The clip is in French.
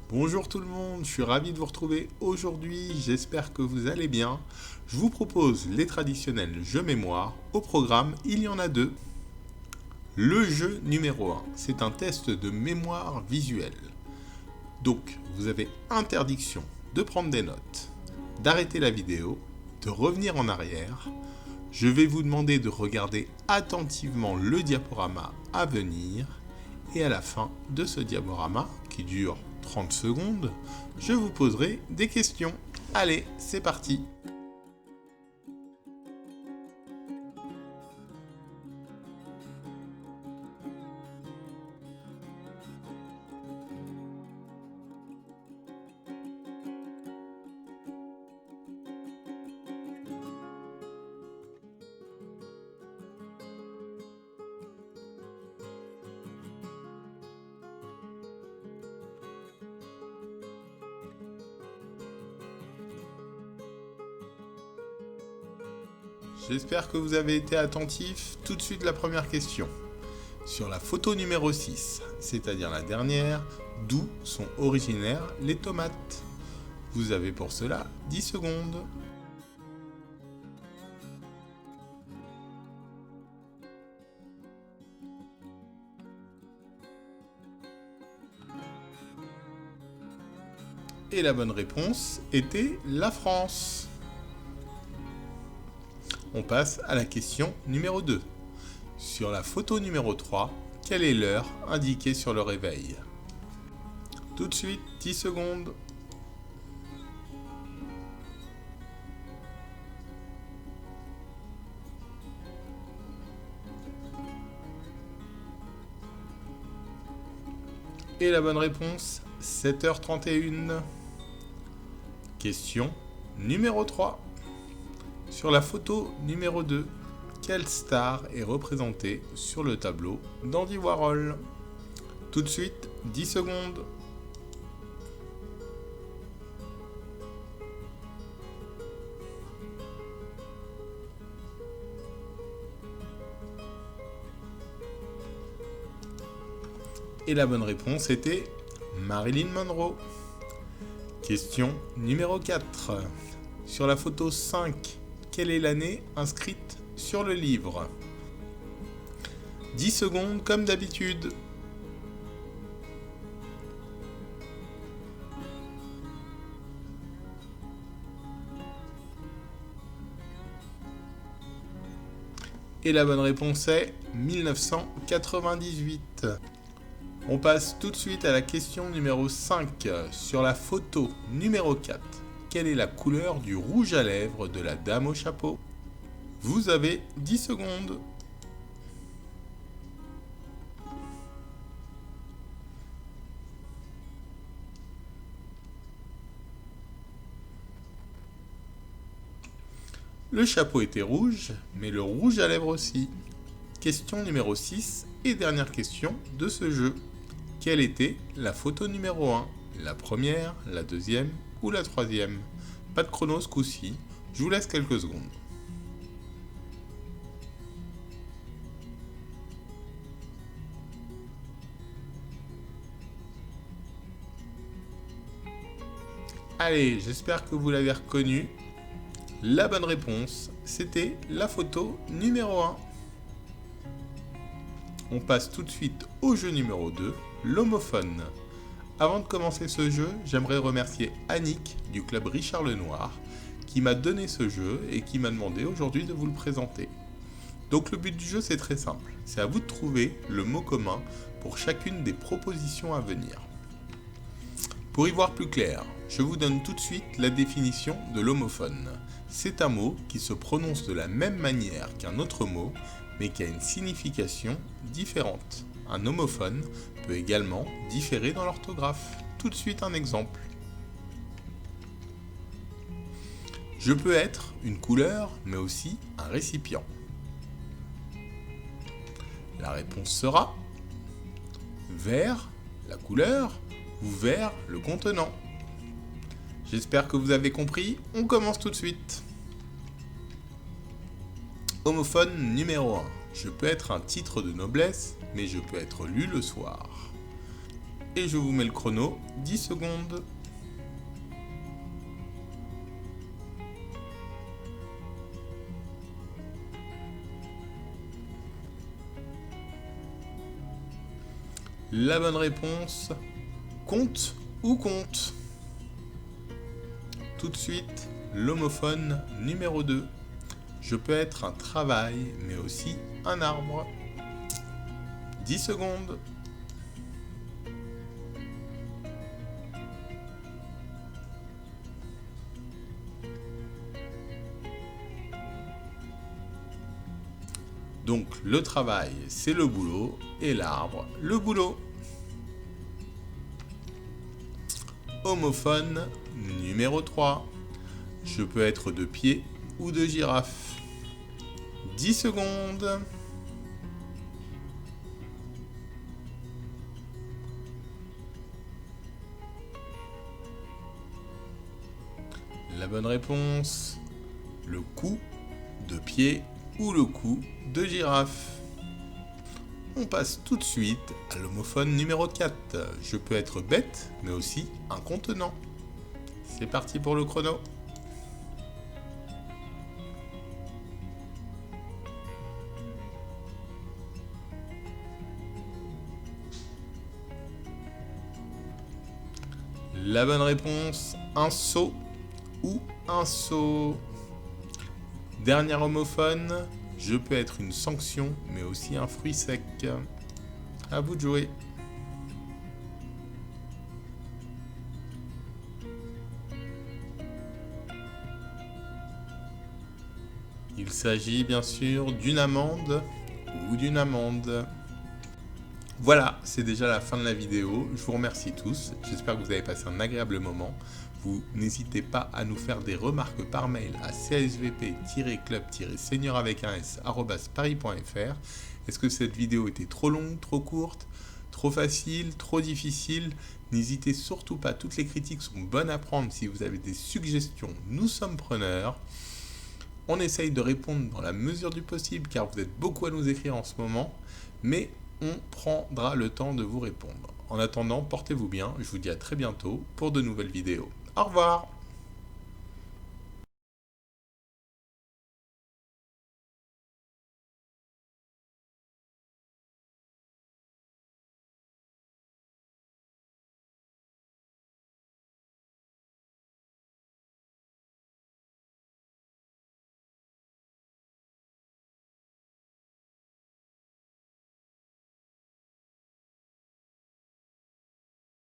Bonjour tout le monde, je suis ravi de vous retrouver aujourd'hui, j'espère que vous allez bien. Je vous propose les traditionnels jeux mémoire. Au programme, il y en a deux. Le jeu numéro 1, c'est un test de mémoire visuelle. Donc, vous avez interdiction de prendre des notes, d'arrêter la vidéo, de revenir en arrière. Je vais vous demander de regarder attentivement le diaporama à venir. Et à la fin de ce diaporama, qui dure 30 secondes, je vous poserai des questions. Allez, c'est parti! J'espère que vous avez été attentifs. Tout de suite la première question. Sur la photo numéro 6, c'est-à-dire la dernière, d'où sont originaires les tomates? Vous avez pour cela 10 secondes. Et la bonne réponse était la France. On passe à la question numéro 2. Sur la photo numéro 3, quelle est l'heure indiquée sur le réveil? Tout de suite, 10 secondes. Et la bonne réponse, 7h31. Question numéro 3. Sur la photo numéro 2, quelle star est représentée sur le tableau d'Andy Warhol? Tout de suite, 10 secondes. Et la bonne réponse était Marilyn Monroe. Question numéro 4. Sur la photo 5, quelle est l'année inscrite sur le livre? 10 secondes comme d'habitude. Et la bonne réponse est 1998. On passe tout de suite à la question numéro 5. Sur la photo numéro 4, quelle est la couleur du rouge à lèvres de la dame au chapeau? Vous avez 10 secondes. Le chapeau était rouge, mais le rouge à lèvres aussi. Question numéro 6 et dernière question de ce jeu. Quelle était la photo numéro 1? La première, la deuxième ou la troisième? Pas de chrono ce coup-ci, je vous laisse quelques secondes. Allez, j'espère que vous l'avez reconnu. La bonne réponse, c'était la photo numéro 1. On passe tout de suite au jeu numéro 2, l'homophone. Avant de commencer ce jeu, j'aimerais remercier Annick du club Richard Lenoir qui m'a donné ce jeu et qui m'a demandé aujourd'hui de vous le présenter. Donc le but du jeu c'est très simple, c'est à vous de trouver le mot commun pour chacune des propositions à venir. Pour y voir plus clair, je vous donne tout de suite la définition de l'homophone. C'est un mot qui se prononce de la même manière qu'un autre mot, mais qui a une signification différente. Un homophone peut également différer dans l'orthographe. Tout de suite un exemple. Je peux être une couleur, mais aussi un récipient. La réponse sera vert, la couleur, ou vert, le contenant. J'espère que vous avez compris, on commence tout de suite. Homophone numéro 1. Je peux être un titre de noblesse, mais je peux être lu le soir. Et je vous mets le chrono, 10 secondes. La bonne réponse, compte ou compte. Tout de suite, l'homophone numéro 2. Je peux être un travail, mais aussi un arbre. 10 secondes. Donc le travail, c'est le boulot, et l'arbre, le boulot. Homophone numéro 3. Je peux être de pied ou de girafe. 10 secondes. La bonne réponse, le cou de pied ou le cou de girafe. On passe tout de suite à l'homophone numéro 4. Je peux être bête, mais aussi un contenant. C'est parti pour le chrono. La bonne réponse, un seau ou un seau. Dernier homophone, je peux être une sanction, mais aussi un fruit sec. À vous de jouer. Il s'agit bien sûr d'une amende ou d'une amende. Voilà, c'est déjà la fin de la vidéo. Je vous remercie tous. J'espère que vous avez passé un agréable moment. Vous n'hésitez pas à nous faire des remarques par mail à csvp-club-senior avec un s@paris.fr. Est-ce que cette vidéo était trop longue, trop courte, trop facile, trop difficile? N'hésitez surtout pas, toutes les critiques sont bonnes à prendre. Si vous avez des suggestions, nous sommes preneurs. On essaye de répondre dans la mesure du possible car vous êtes beaucoup à nous écrire en ce moment, mais on prendra le temps de vous répondre. En attendant, portez-vous bien, je vous dis à très bientôt pour de nouvelles vidéos. Au revoir!